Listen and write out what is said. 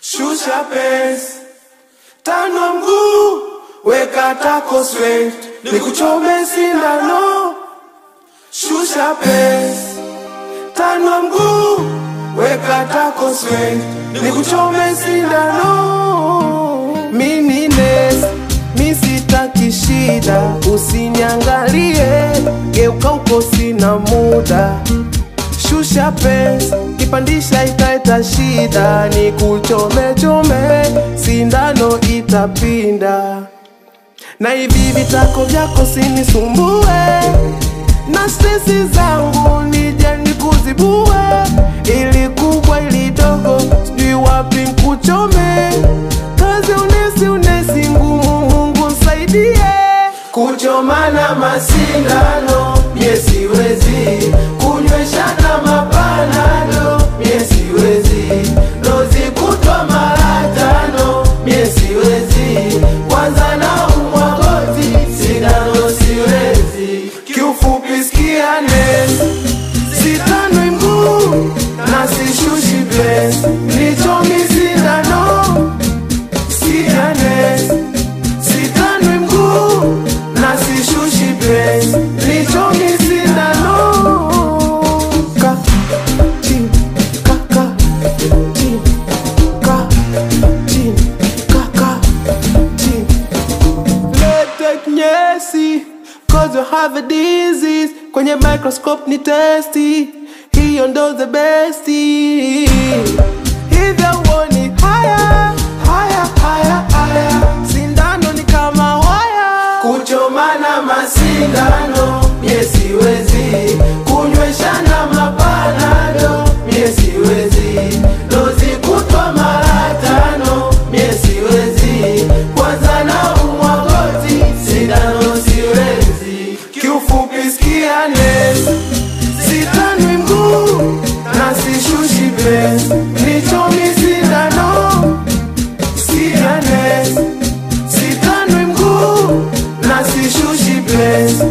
Shusha pesi, tanua mguu, weka tako straight, nikuchome sindano. Shusha pesi, tanua mguu, weka tako straight, nikuchome sindano. Mini nesi, mi sitaki shida, usiniangalie, geuka uko sina muda. Shusha pesi, kipandisha itaita shida, nikuchome chome, sindano itapinda. Na hivi vitako vyako sinisumbue, na stresi zangu nije nikuzibue. Ili kubwa ili dogo, sijui wapi nikuchome. Kazi unesi ngumu, Mungu nisaidie. Kuchomana masindano, mie siwezi. Kunyweshana mapanado, mie siwezi. Dozi kutwa mara 5, mie siwezi. Kwanza na umwagoti, sindano siwezi. Kiufupi sikia nesi, sitanui mguu, na sishushi pesi, nichomi sindano. Sikia nesi, sitanui mguu, na sishushi pesi, nichomi sindano. Ka, chin, ka, chin, ka, chin, ka, chin. Lete nyesi, cause you have a disease. Kwenye microscope ni testi, hiyo ndo the besti. Hivyo uoni haya, haya, haya, haya, sindano ni kama waya. Kuchomana masindano, mie siwezi. Kunyweshana mapanado, mie siwezi. Dozi kutwa mara 5, mie siwezi. Kwanza na umwagoti, sindano siwezi. Kiufupi sikia nesi, sitanui mguu, na sishushi pesi, nichomi sindano. Sikia nesi, sitanui mguu, na sishushi pesi,